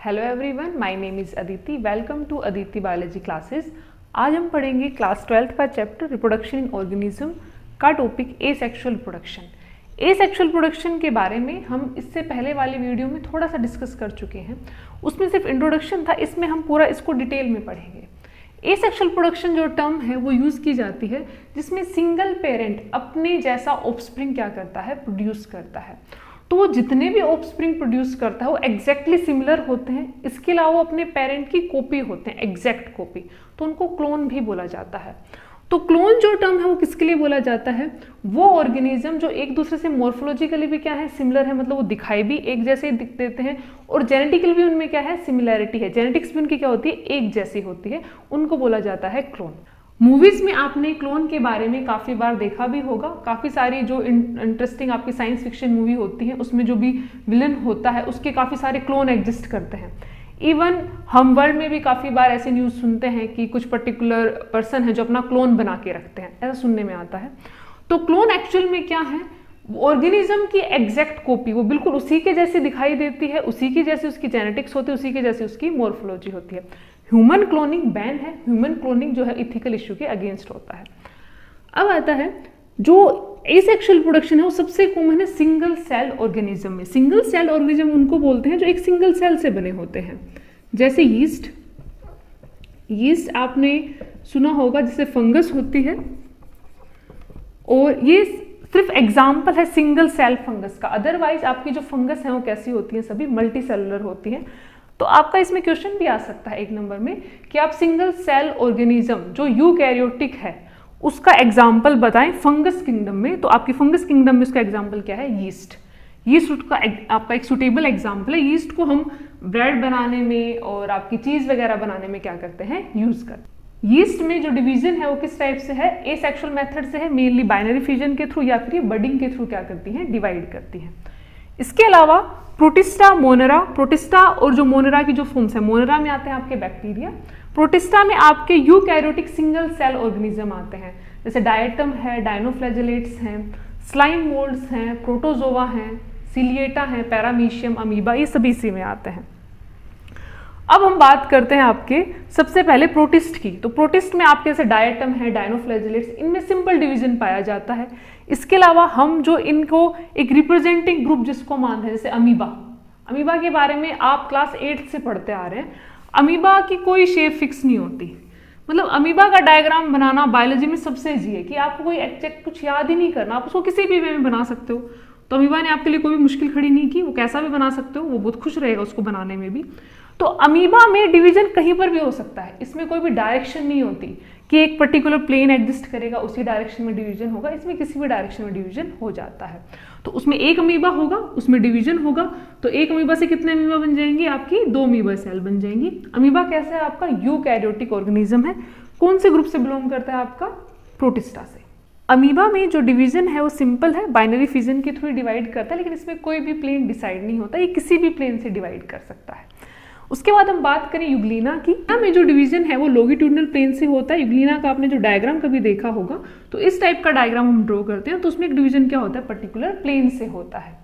Hello everyone, my name is Aditi. Welcome to Aditi biology classes. आज हम पढ़ेंगे क्लास 12th का चैप्टर रिप्रोडक्शन इन ऑर्गेनिज्म का topic asexual reproduction. Asexual reproduction के बारे में हम इससे पहले वाले वीडियो में थोड़ा सा डिस्कस कर चुके हैं। उसमें सिर्फ इंट्रोडक्शन था, इसमें हम पूरा इसको डिटेल में पढ़ेंगे। एसेक्सुअल रिप्रोडक्शन जो टर्म है वो यूज़ की जाती है जिसमें सिंगल पेरेंट अपने जैसा ऑफस्प्रिंग क्या करता है, प्रोड्यूस करता है। तो वो जितने भी ऑफस्प्रिंग प्रोड्यूस करता है वो एग्जैक्टली सिमिलर होते हैं। इसके अलावा वो अपने पेरेंट की कॉपी होते हैं, एग्जैक्ट कॉपी, तो उनको क्लोन भी बोला जाता है। तो क्लोन जो टर्म है वो किसके लिए बोला जाता है? वो ऑर्गेनिज्म जो एक दूसरे से मॉर्फोलॉजिकली भी क्या है, सिमिलर है, मतलब वो दिखाई भी एक जैसे ही दिख देते हैं और जेनेटिकल भी उनमें क्या है, सिमिलैरिटी है। जेनेटिक्स भी उनकी क्या होती है, एक जैसी होती है, उनको बोला जाता है क्लोन। मूवीज में आपने क्लोन के बारे में काफ़ी बार देखा भी होगा। काफ़ी सारी जो इंटरेस्टिंग आपकी साइंस फिक्शन मूवी होती है उसमें जो भी विलन होता है उसके काफ़ी सारे क्लोन एग्जिस्ट करते हैं। इवन हम वर्ल्ड में भी काफ़ी बार ऐसे न्यूज़ सुनते हैं कि कुछ पर्टिकुलर पर्सन है जो अपना क्लोन बना के रखते हैं, ऐसा सुनने में आता है। तो क्लोन एक्चुअल में क्या है, ऑर्गेनिज्म की एग्जैक्ट कॉपी, वो बिल्कुल उसी के जैसी दिखाई देती है, उसी की जैसी उसकी जेनेटिक्स होती है, उसी के जैसी उसकी मॉर्फोलॉजी होती है। ह्यूमन क्लोनिंग बैन है। ह्यूमन क्लोनिंग जो है इथिकल इश्यू के अगेंस्ट होता है। अब आता है जो एसेक्सुअल रिप्रोडक्शन है वो सबसे कॉमन है सिंगल सेल ऑर्गेनिज्म में। सिंगल सेल ऑर्गेनिज्म उनको बोलते हैं जो एक सिंगल सेल से बने होते हैं, जैसे यीस्ट। यीस्ट आपने सुना होगा, जैसे फंगस होती है, और ये सिर्फ एग्जाम्पल है सिंगल सेल फंगस का। अदरवाइज आपकी जो फंगस है वो कैसी होती है, सभी मल्टी सेलुलर होती है। तो आपका इसमें क्वेश्चन भी आ सकता है एक नंबर में कि आप सिंगल सेल ऑर्गेनिज्म जो यूकैरियोटिक है उसका एग्जाम्पल बताएं फंगस किंगडम में। तो आपकी फंगस किंगडम में उसका एग्जाम्पल क्या है, यीस्ट। यीस्ट का आपका एक सुटेबल एग्जाम्पल है। यीस्ट को हम ब्रेड बनाने में और आपकी चीज वगैरह बनाने में क्या करते हैं, यूज करते हैं। यीस्ट में जो डिवीजन है वो किस टाइप से है, एसेक्सुअल मेथड से है, मेनली बाइनरी फिजन के थ्रू या फिर बडिंग के थ्रू क्या करती है, डिवाइड करती है। इसके अलावा प्रोटिस्टा, मोनेरा, प्रोटिस्टा और जो मोनेरा की जो फॉर्म्स है, मोनेरा में आते हैं आपके बैक्टीरिया, प्रोटिस्टा में आपके यूकैरियोटिक सिंगल सेल ऑर्गेनिज्म आते हैं, जैसे डायटम है, डायनोफ्लैजेलेट्स हैं, स्लाइम मोल्ड्स हैं, प्रोटोजोआ हैं, सिलिएटा हैं, पैरामीशियम, अमीबा, ये सभी इसी में आते हैं। अब हम बात करते हैं आपके सबसे पहले प्रोटिस्ट की। तो प्रोटिस्ट में आपके जैसे डायटम है, डायनोफ्लैजेलेट्स, इनमें सिंपल डिवीजन पाया जाता है। इसके अलावा हम जो इनको एक रिप्रेजेंटिंग ग्रुप जिसको मानते हैं, जैसे अमीबा। अमीबा के बारे में आप क्लास 8 से पढ़ते आ रहे हैं। अमीबा की कोई शेप फिक्स नहीं होती, मतलब अमीबा का डायग्राम बनाना बायोलॉजी में सबसे ईजी है कि आपको कोई एग्जैक्ट कुछ याद ही नहीं करना, आप उसको किसी भी वे में बना सकते हो। तो अमीबा ने आपके लिए कोई भी मुश्किल खड़ी नहीं की, वो कैसा भी बना सकते हो, वो बहुत खुश रहेगा उसको बनाने में भी। तो अमीबा में डिवीजन कहीं पर भी हो सकता है, इसमें कोई भी डायरेक्शन नहीं होती कि एक पर्टिकुलर प्लेन एग्जिस्ट करेगा उसी डायरेक्शन में डिवीजन होगा। इसमें किसी भी डायरेक्शन में डिवीजन हो जाता है। तो उसमें एक अमीबा होगा, उसमें डिवीजन होगा, तो एक अमीबा से कितने अमीबा बन जाएंगे, आपकी 2 अमीबा सेल बन जाएंगी। अमीबा कैसा है, आपका यूकैरियोटिक ऑर्गेनिज्म है। कौन से ग्रुप से बिलोंग करता है, आपका प्रोटिस्टा से। अमीबा में जो डिवीजन है वो सिंपल है, बाइनरी फिजन के थ्रू डिवाइड करता है, लेकिन इसमें कोई भी प्लेन डिसाइड नहीं होता, ये किसी भी प्लेन से डिवाइड कर सकता है। उसके बाद हम बात करें यूग्लिना की। में जो डिवीजन है वो लॉन्गिट्यूडिनल प्लेन से होता है। यूग्लिना का आपने जो डायग्राम कभी देखा होगा, तो इस टाइप का डायग्राम हम ड्रॉ करते हैं, तो उसमें एक डिवीजन क्या होता है, पर्टिकुलर प्लेन से होता है।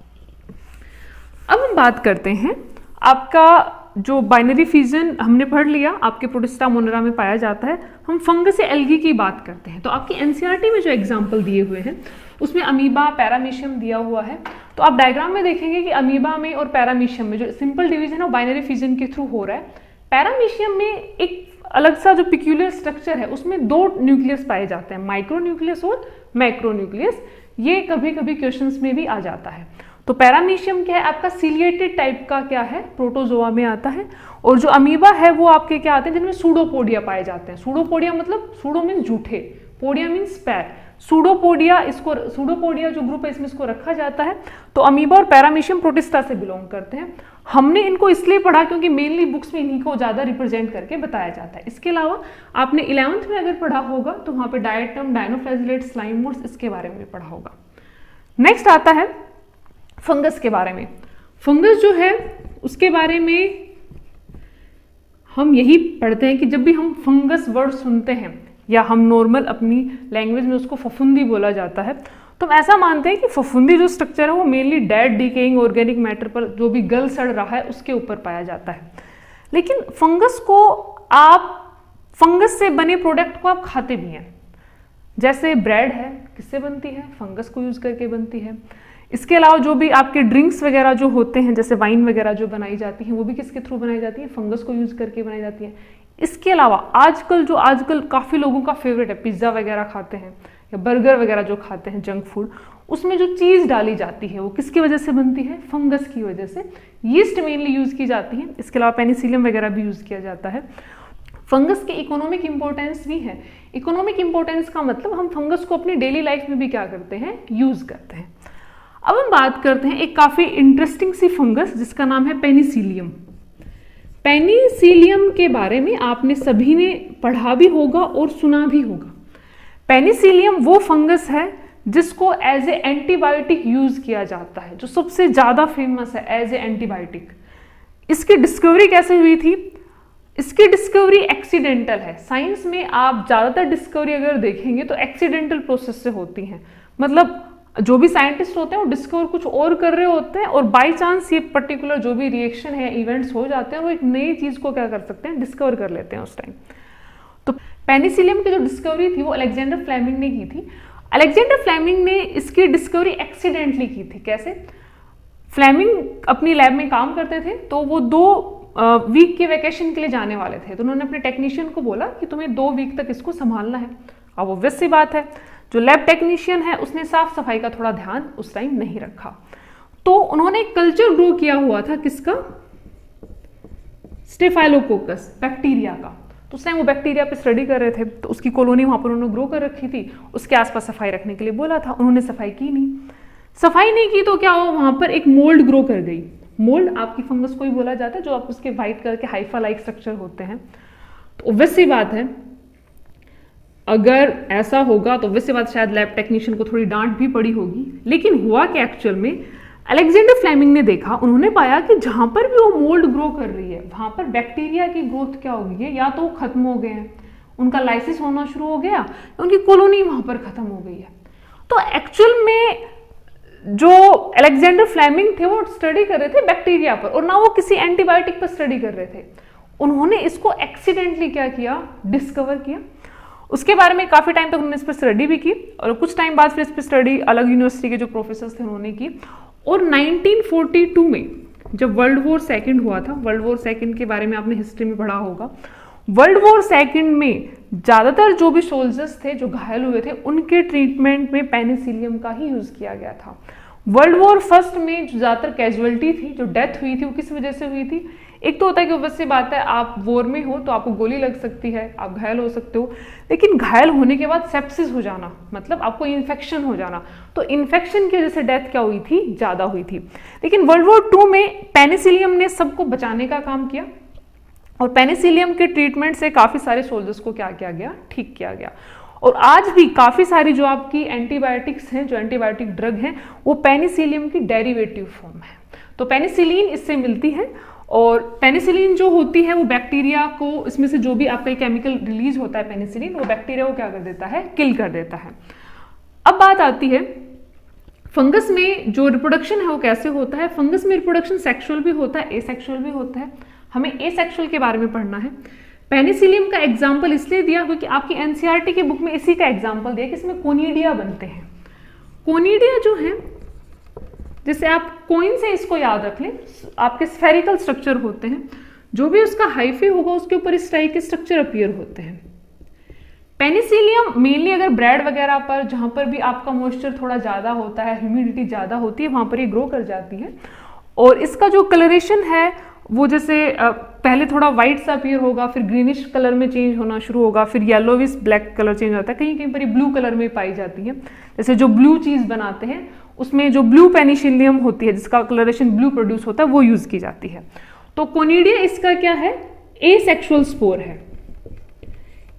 अब हम बात करते हैं आपका जो बाइनरी फिजन हमने पढ़ लिया, आपके प्रोटिस्टा, मोनेरा में पाया जाता है। हम फंगस या एल्गी की बात करते हैं। तो आपकी एनसीईआरटी में जो एग्जाम्पल दिए हुए हैं उसमें अमीबा, पैरामीशियम दिया हुआ है। तो आप डायग्राम में देखेंगे कि अमीबा में और पैरामीशियम में जो सिंपल डिवीजन है वो बाइनरी फिजन के थ्रू हो रहा है। पैरामीशियम में एक अलग सा जो पिक्यूलियर स्ट्रक्चर है उसमें 2 न्यूक्लियस पाए जाते हैं, माइक्रो न्यूक्लियस और मैक्रो न्यूक्लियस। ये कभी कभी क्वेश्चंस में भी आ जाता है। तो पैरामीशियम क्या है, आपका सिलिएटेड टाइप का क्या है, प्रोटोजोआ में आता है। और जो अमीबा है वो आपके क्या आते हैं, जिनमें सूडोपोडिया पाए जाते हैं। सूडोपोडिया मतलब सूडो मीन्स झूठे, पोडिया मीन्स पैर, सूडोपोडिया, इसको सूडोपोडिया जो ग्रुप है इसमें इसको रखा जाता है। तो अमीबा और पैरामीशियम प्रोटिस्टा से बिलोंग करते हैं। हमने इनको इसलिए पढ़ा क्योंकि मेनली बुक्स में इन्हीं को ज़्यादा रिप्रेजेंट करके बताया जाता है। इसके अलावा आपने 11th में अगर पढ़ा होगा तो वहाँ पे डायटम, डायनोफ्लैजेलेट, स्लाइम मोड्स, इसके बारे में भी पढ़ा होगा। नेक्स्ट आता है फंगस के बारे में। फंगस जो है उसके बारे में हम यही पढ़ते हैं कि जब भी हम फंगस वर्ड सुनते हैं या हम नॉर्मल अपनी लैंग्वेज में उसको फफूंदी बोला जाता है, तो हम ऐसा मानते हैं कि फफूंदी जो स्ट्रक्चर है वो mainly dead decaying organic matter पर जो भी गल सड़ रहा है उसके ऊपर पाया जाता है। लेकिन फंगस को आप फंगस से बने प्रोडक्ट को आप खाते भी हैं। जैसे ब्रेड है, किससे बनती है? फंगस को यूज करके बनती है। इसके अलावा जो भी आपके ड्रिंक्स वगैरह जो होते हैं, जैसे वाइन वगैरह जो बनाई जाती हैं, वो भी किसके थ्रू बनाई जाती है? फंगस को यूज करके बनाई जाती है। इसके अलावा आजकल काफी लोगों का फेवरेट है, पिज्जा वगैरह खाते हैं या बर्गर वगैरह जो खाते हैं जंक फूड, उसमें जो चीज डाली जाती है वो किसकी वजह से बनती है? फंगस की वजह से। यीस्ट मेनली यूज की जाती है। इसके अलावा पेनिसिलियम वगैरह भी यूज किया जाता है। फंगस के इकोनॉमिक इंपॉर्टेंस भी है। इकोनॉमिक इंपॉर्टेंस का मतलब हम फंगस को अपनी डेली लाइफ में भी क्या करते हैं? यूज करते हैं। अब हम बात करते हैं एक काफी इंटरेस्टिंग सी फंगस जिसका नाम है पेनिसिलियम। पेनिसिलियम के बारे में आपने सभी ने पढ़ा भी होगा और सुना भी होगा। पेनिसिलियम वो फंगस है जिसको एज ए एंटीबायोटिक यूज किया जाता है, जो सबसे ज्यादा फेमस है एज ए एंटीबायोटिक। इसकी डिस्कवरी कैसे हुई थी? इसकी डिस्कवरी एक्सीडेंटल है। साइंस में आप ज्यादातर डिस्कवरी अगर देखेंगे तो एक्सीडेंटल प्रोसेस से होती हैं। मतलब जो भी साइंटिस्ट होते हैं वो डिस्कवर कुछ और कर रहे होते हैं और बाय चांस ये पर्टिकुलर जो भी रिएक्शन है, इवेंट्स हो जाते हैं, वो एक नई चीज को क्या कर सकते हैं? डिस्कवर कर लेते हैं उस टाइम। तो पेनिसिलियम की जो डिस्कवरी थी वो अलेक्जेंडर फ्लेमिंग ने की थी। अलेक्जेंडर फ्लेमिंग ने इसकी डिस्कवरी एक्सीडेंटली की थी। कैसे? फ्लेमिंग अपनी लैब में काम करते थे, तो वो 2 वीक के वैकेशन के लिए जाने वाले थे। तो उन्होंने अपने टेक्नीशियन को बोला कि तुम्हें 2 वीक तक इसको संभालना है। अब ऑब्वियस सी बात है, जो लैब टेक्नीशियन है उसने साफ सफाई का थोड़ा ध्यान उस टाइम नहीं रखा। तो उन्होंने कल्चर ग्रो किया हुआ था, किसका? स्टेफाइलोकोकस बैक्टीरिया का। तो उस टाइम वो बैक्टीरिया पे स्टडी कर रहे थे, तो उसकी कॉलोनी वहां पर उन्होंने ग्रो कर रखी थी। उसके आसपास सफाई रखने के लिए बोला था, उन्होंने सफाई की नहीं। सफाई नहीं की तो क्या हुआ? वहां पर एक मोल्ड ग्रो कर गई। मोल्ड आपकी फंगस को ही बोला जाता है, जो आप उसके व्हाइट कलर के हाइफा लाइक स्ट्रक्चर होते हैं। तो ऑब्वियस सी बात है, अगर ऐसा होगा तो ऑब्वियस सी बात शायद लैब टेक्नीशियन को थोड़ी डांट भी पड़ी होगी। लेकिन हुआ कि एक्चुअल में अलेक्जेंडर फ्लेमिंग ने देखा, उन्होंने पाया कि जहां पर भी वो मोल्ड ग्रो कर रही है वहां पर बैक्टीरिया की ग्रोथ क्या हो गई है? या तो खत्म हो गए हैं, उनका लाइसिस होना शुरू हो गया, उनकी कॉलोनी वहां पर खत्म हो गई है। तो एक्चुअल में जो अलेक्जेंडर फ्लेमिंग थे वो स्टडी कर रहे थे बैक्टीरिया पर, और ना वो किसी एंटीबायोटिक पर स्टडी कर रहे थे। उन्होंने इसको एक्सीडेंटली क्या किया? डिस्कवर किया। उसके बारे में काफी टाइम तक उन्होंने इस पर स्टडी भी की, और कुछ टाइम बाद फिर इस पर स्टडी अलग यूनिवर्सिटी के जो प्रोफेसर थे उन्होंने की। और 1942 में जब वर्ल्ड वॉर सेकंड हुआ था, वर्ल्ड वॉर सेकंड के बारे में आपने हिस्ट्री में पढ़ा होगा, वर्ल्ड वॉर सेकंड में ज्यादातर जो भी सोल्जर्स थे जो घायल हुए थे उनके ट्रीटमेंट में पेनिसिलियम का ही यूज किया गया था। वर्ल्ड वॉर फर्स्ट में जो ज्यादातर कैजुअलिटी थी, जो डेथ हुई थी, वो किस वजह से हुई थी? एक तो होता है कि ऑब्वियस सी बात है, आप वॉर में हो तो आपको गोली लग सकती है, आप घायल हो सकते हो, लेकिन घायल होने के बाद सेप्सिस हो जाना, मतलब आपको इन्फेक्शन हो जाना, तो इन्फेक्शन की वजह से डेथ क्या हुई थी? ज्यादा हुई थी। लेकिन वर्ल्ड वॉर 2 में पेनिसिलियम ने सबको बचाने का काम किया, और पेनिसिलियम के ट्रीटमेंट से काफी सारे सोल्जर्स को क्या किया गया? ठीक किया गया। और आज भी काफी सारी जो आपकी एंटीबायोटिक्स हैं, जो एंटीबायोटिक ड्रग हैं, वो पेनिसिलियम की डेरिवेटिव फॉर्म है। तो पेनिसिलिन इससे मिलती है, और पेनिसिलिन जो होती है वो बैक्टीरिया को, इसमें से जो भी आपका केमिकल रिलीज होता है पेनिसिलिन, वो बैक्टीरिया को क्या कर देता है? किल कर देता है। अब बात आती है फंगस में जो रिप्रोडक्शन है वो कैसे होता है। फंगस में रिप्रोडक्शन सेक्सुअल भी होता है, एसेक्सुअल भी होता है। हमें एसेक्सुअल के बारे में पढ़ना है। पेनिसिलियम का एग्जाम्पल इसलिए दिया क्योंकि आपकी एनसीईआरटी की बुक में इसी का एग्जाम्पल दिया कि इसमें कोनिडिया बनते हैं। कोनिडिया जो है, जैसे आप कोइन से इसको याद रख लें, आपके स्फेरिकल स्ट्रक्चर होते हैं, जो भी उसका हाइफे होगा उसके ऊपर इस टाइप के स्ट्रक्चर अपीयर होते हैं। पेनिसिलियम मेनली अगर ब्रेड वगैरह पर, जहां पर भी आपका मॉइस्चर थोड़ा ज्यादा होता है, ह्यूमिडिटी ज्यादा होती है, वहां पर ये ग्रो कर जाती है। और इसका जो कलरेशन है वो जैसे पहले थोड़ा व्हाइट सा अपीयर होगा, फिर ग्रीनिश कलर में चेंज होना शुरू होगा, फिर येलोविश ब्लैक कलर चेंज होता है, कहीं कहीं पर ये ब्लू कलर में पाई जाती है। जैसे जो ब्लू चीज बनाते हैं उसमें जो ब्लू पेनिसिलियम होती है, जिसका कलरेशन ब्लू प्रोड्यूस होता है, वो यूज की जाती है। तो कोनिडिया इसका क्या है? एसेक्सुअल स्पोर है।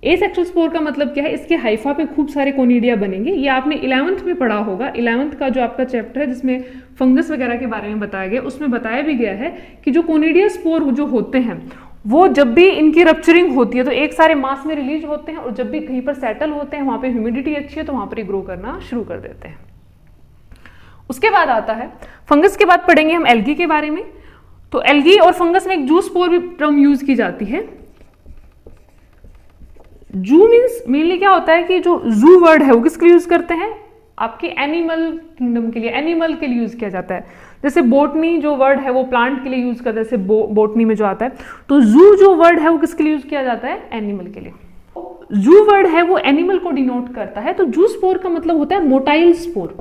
एसेक्सुअल स्पोर का मतलब क्या है? इसके हाइफा पे खूब सारे कोनिडिया बनेंगे। ये आपने 11th में पढ़ा होगा। 11th का जो आपका चैप्टर है जिसमें फंगस वगैरह के बारे में बताया गया, उसमें बताया भी गया है कि जो कोनिडिया स्पोर जो होते हैं वो जब भी इनकी रप्चरिंग होती है तो एक सारे मास में रिलीज होते हैं, और जब भी कहीं पर सेटल होते हैं, वहां पे ह्यूमिडिटी अच्छी है तो वहां पर ये ग्रो करना शुरू कर देते हैं। उसके बाद आता है फंगस के बाद पढ़ेंगे हम एल्गी के बारे में। तो एल्गी और फंगस में एक जू स्पोर भी टर्म यूज की जाती है। जू मीन्स मेनली क्या होता है कि जो जू वर्ड है वो किसके लिए यूज करते हैं, आपके एनिमल किंगडम के लिए, एनिमल के लिए यूज किया जाता है। जैसे बोटनी जो वर्ड है वो प्लांट के लिए यूज करते हैं, जैसे बोटनी में जो आता है। तो जू जो वर्ड है वो किसके लिए यूज किया जाता है, एनिमल के लिए। जू वर्ड है वो एनिमल को डिनोट करता है। तो जू स्पोर का मतलब होता है मोटाइल स्पोर।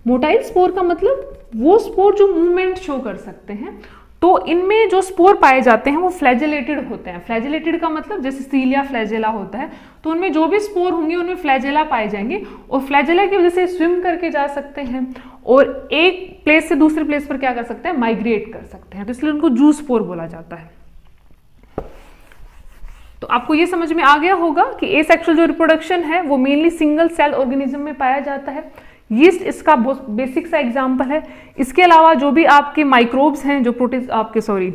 मोटाइल स्पोर का मतलब वो स्पोर जो मूवमेंट शो कर सकते हैं। तो इनमें जो स्पोर पाए जाते हैं वो फ्लैजेलेटेड होते हैं। फ्लैजेलेटेड का मतलब जैसे सीलिया फ्लैजेला होता है, तो उनमें जो भी स्पोर होंगे उनमें फ्लैजेला पाए जाएंगे और फ्लैजेला की वजह से स्विम करके जा सकते हैं और एक प्लेस से दूसरे प्लेस पर क्या कर सकते हैं, माइग्रेट कर सकते हैं। तो इसलिए उनको जू स्पोर बोला जाता है। तो आपको ये समझ में आ गया होगा कि एसेक्सुअल जो रिप्रोडक्शन है वो मेनली सिंगल सेल ऑर्गेनिज्म में पाया जाता है। यीस्ट इसका बेसिक सा एग्जाम्पल है। इसके अलावा जो भी आपके माइक्रोब्स हैं जो प्रोटिस्ट आपके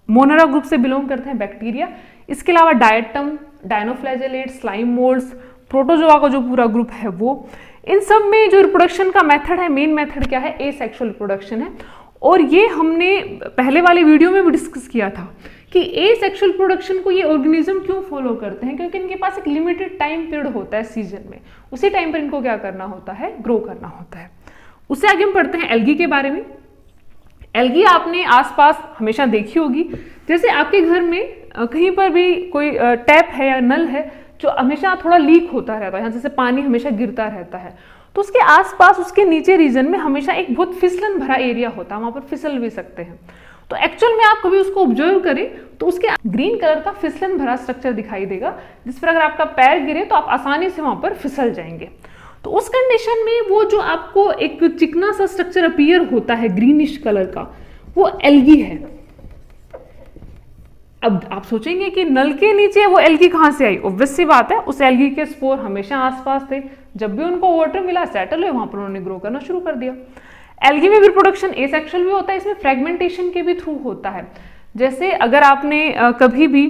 मोनेरा ग्रुप से बिलोंग करते हैं, बैक्टीरिया, इसके अलावा diatom, dinoflagellate, slime moulds, protozoa का जो पूरा ग्रुप है वो, इन सब में जो रिप्रोडक्शन का मेथड है, मेन मेथड क्या है, एसेक्सुअल रिप्रोडक्शन है। और ये हमने पहले वाले वीडियो में भी डिस्कस किया था कि एसेक्सुअल प्रोडक्शन को ये ऑर्गेनिज्म क्यों फॉलो करते हैं, क्योंकि इनके पास एक लिमिटेड टाइम पीरियड होता है सीजन में, उसी टाइम पर इनको क्या करना होता है, ग्रो करना होता है। उससे आगे हम पढ़ते हैं एल्गी के बारे में। एल्गी आपने आसपास हमेशा देखी होगी। जैसे आपके घर में कहीं पर भी कोई टैप है या नल है जो हमेशा थोड़ा लीक होता रहता है, यहाँ जैसे पानी हमेशा गिरता रहता है, तो उसके आसपास उसके नीचे रीजन में हमेशा एक बहुत फिसलन भरा एरिया होता है, वहां पर फिसल भी सकते हैं। तो एक्चुअल में आप कभी उसको ऑब्जर्व करें तो उसके ग्रीन कलर का फिसलन भरा स्ट्रक्चर दिखाई देगा, जिस पर अगर आपका पैर गिरे तो आप आसानी से वहां पर फिसल जाएंगे। तो उस कंडीशन में वो जो आपको एक चिकना सा स्ट्रक्चर अपीयर होता है ग्रीनिश कलर का, वो एल्गी है। अब आप सोचेंगे कि नल के नीचे वो एल्गी कहां से आई, ऑब्वियस सी बात है, उस एल्गी के स्पोर हमेशा आसपास थे, जब भी उनको वाटर मिला सेटल हुए, वहां पर उन्होंने ग्रो करना शुरू कर दिया। एल्गी में रिप्रोडक्शन एसेक्सुअल भी होता है, इसमें फ्रेगमेंटेशन के भी थ्रू होता है। जैसे अगर आपने कभी भी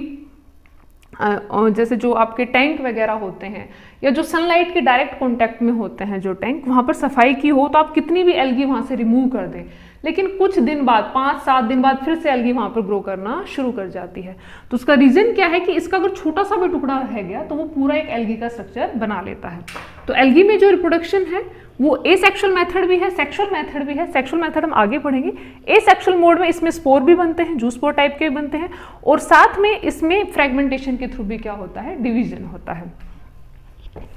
जैसे जो आपके टैंक वगैरह होते हैं या जो सनलाइट के डायरेक्ट कांटेक्ट में होते हैं जो टैंक, वहां पर सफाई की हो तो आप कितनी भी एल्गी वहां से रिमूव कर दें, लेकिन कुछ दिन बाद 5-7 दिन बाद फिर से एल्गी वहां पर ग्रो करना शुरू कर जाती है। तो उसका रीजन क्या है कि इसका अगर छोटा सा भी टुकड़ा रह गया तो वो पूरा एक एल्गी का स्ट्रक्चर बना लेता है। तो एल्गी में जो रिप्रोडक्शन है वो एसेक्सुअल मेथड भी है, सेक्सुअल मेथड भी है। सेक्सुअल मेथड हम आगे पढ़ेंगे। एसेक्सुअल मोड में इसमें स्पोर भी बनते हैं, जू स्पोर टाइप के भी बनते हैं, और साथ में इसमें फ्रेगमेंटेशन के थ्रू भी क्या होता है, डिवीजन होता है।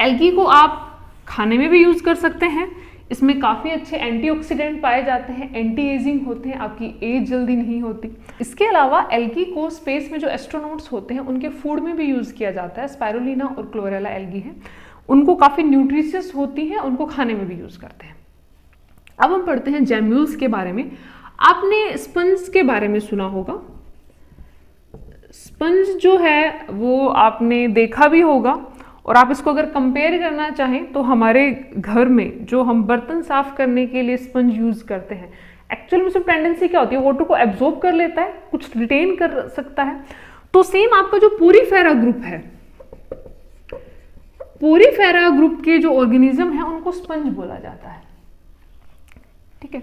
एल्गी को आप खाने में भी यूज कर सकते हैं। इसमें काफी अच्छे एंटीऑक्सीडेंट पाए जाते हैं, एंटी एजिंग होते हैं, आपकी एज जल्दी नहीं होती। इसके अलावा एल्गी को स्पेस में जो एस्ट्रोनॉट्स होते हैं उनके फूड में भी यूज किया जाता है। स्पाइरुलिना और क्लोरेला एल्गी है, उनको काफी न्यूट्रिशियस होती हैं, उनको खाने में भी यूज करते हैं। अब हम पढ़ते हैं जैम्यूल्स के बारे में। आपने स्पंज के बारे में सुना होगा। स्पंज जो है वो आपने देखा भी होगा, और आप इसको अगर कंपेयर करना चाहें तो हमारे घर में जो हम बर्तन साफ करने के लिए स्पंज यूज करते हैं, एक्चुअल में उसमें टेंडेंसी क्या होती है, वाटर को एब्जॉर्ब कर लेता है, कुछ रिटेन कर सकता है। तो सेम आपका जो पोरीफेरा ग्रुप है, पोरीफेरा ग्रुप के जो ऑर्गेनिज्म है उनको स्पंज बोला जाता है। ठीक है,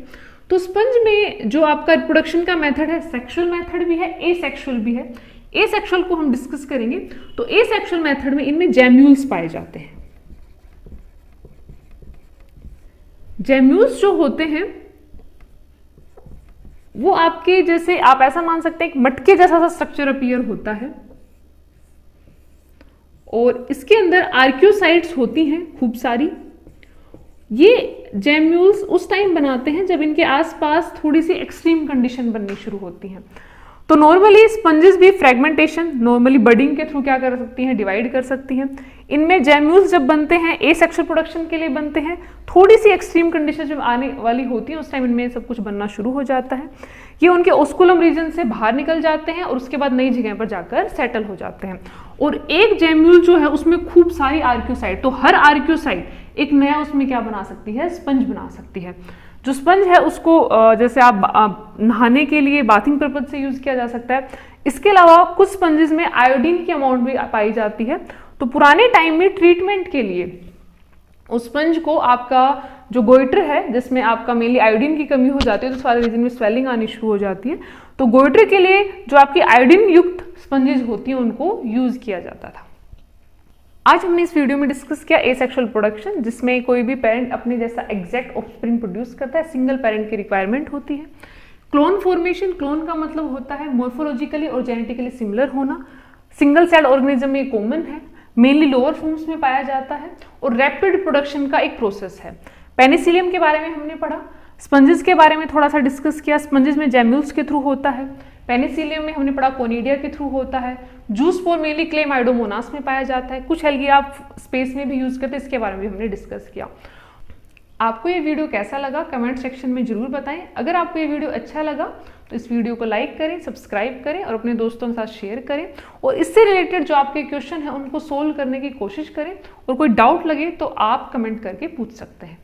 तो स्पंज में जो आपका रिप्रोडक्शन का मेथड है, सेक्सुअल मेथड भी है, एसेक्सुअल भी है। एसेक्सुअल को हम डिस्कस करेंगे। तो एसेक्सुअल मेथड में इनमें जैम्यूल्स पाए जाते हैं। जैम्यूल्स जो होते हैं वो आपके जैसे, आप ऐसा मान सकते हैं एक मटके जैसा सा स्ट्रक्चर अपीयर होता है, और इसके अंदर आर्क्योसाइट्स होती हैं खूब सारी। ये जैम्यूल्स उस टाइम बनाते हैं जब इनके आसपास थोड़ी सी एक्सट्रीम कंडीशन बननी शुरू होती है। तो नॉर्मली स्पंजेस भी फ्रेगमेंटेशन, नॉर्मली बडिंग के थ्रू क्या कर सकती हैं, डिवाइड कर सकती हैं। इनमें जैम्यूल्स जब बनते हैं एसेक्सुअल प्रोडक्शन के लिए बनते हैं, थोड़ी सी एक्सट्रीम कंडीशन जब आने वाली होती है उस टाइम इनमें सब कुछ बनना शुरू हो जाता है। ये उनके ओस्कुलम रीजन से बाहर निकल जाते हैं और उसके बाद नई जगह पर जाकर सेटल हो जाते हैं। और एक जैम्यूल जो है उसमें खूब सारी आर्क्योसाइट, तो हर आर्क्योसाइट एक नया उसमें क्या बना सकती है, स्पंज बना सकती है। जो स्पंज है उसको जैसे आप नहाने के लिए बाथिंग पर्पज से यूज किया जा सकता है। इसके अलावा कुछ स्पंजेस में आयोडीन की अमाउंट भी पाई जाती है। तो पुराने टाइम में ट्रीटमेंट के लिए उस स्पंज को आपका जो गोइटर है जिसमें आपका मेनली आयोडीन की कमी हो जाती है तो सारे रीजन में स्वेलिंग आनी शुरू हो जाती है, तो गोइटर के लिए जो आपकी आयोडीन युक्त स्पंजेस होती हैं उनको यूज किया जाता था। आज हमने इस वीडियो में डिस्कस किया एसेक्सुअल रिप्रोडक्शन, जिसमें कोई भी पेरेंट अपने जैसा एग्जैक्ट ऑफस्प्रिंग प्रोड्यूस करता है, सिंगल पेरेंट की रिक्वायरमेंट होती है। क्लोन फॉर्मेशन, क्लोन का मतलब होता है मॉर्फोलॉजिकली और जेनेटिकली सिमिलर होना। सिंगल सेल ऑर्गेनिज्म में कॉमन है, मेनली लोअर फॉर्म्स में पाया जाता है और रैपिड रिप्रोडक्शन का एक प्रोसेस है। पेनिसिलियम के बारे में हमने पढ़ा, स्पंजेस के बारे में थोड़ा सा डिस्कस किया, स्पंजेस में जेम्यूल्स के थ्रू होता है, पेनिसिलियम में हमने पढ़ा कोनिडिया के थ्रू होता है, जूस्पोर मेनली क्लेमाइडोमोनास में पाया जाता है, कुछ एल्गी आप स्पेस में भी यूज करते हैं, इसके बारे में भी हमने डिस्कस किया। आपको ये वीडियो कैसा लगा कमेंट सेक्शन में जरूर बताएं। अगर आपको ये वीडियो अच्छा लगा तो इस वीडियो को लाइक करें, सब्सक्राइब करें और अपने दोस्तों के साथ शेयर करें, और इससे रिलेटेड जो आपके क्वेश्चन हैं उनको सोल्व करने की कोशिश करें, और कोई डाउट लगे तो आप कमेंट करके पूछ सकते हैं।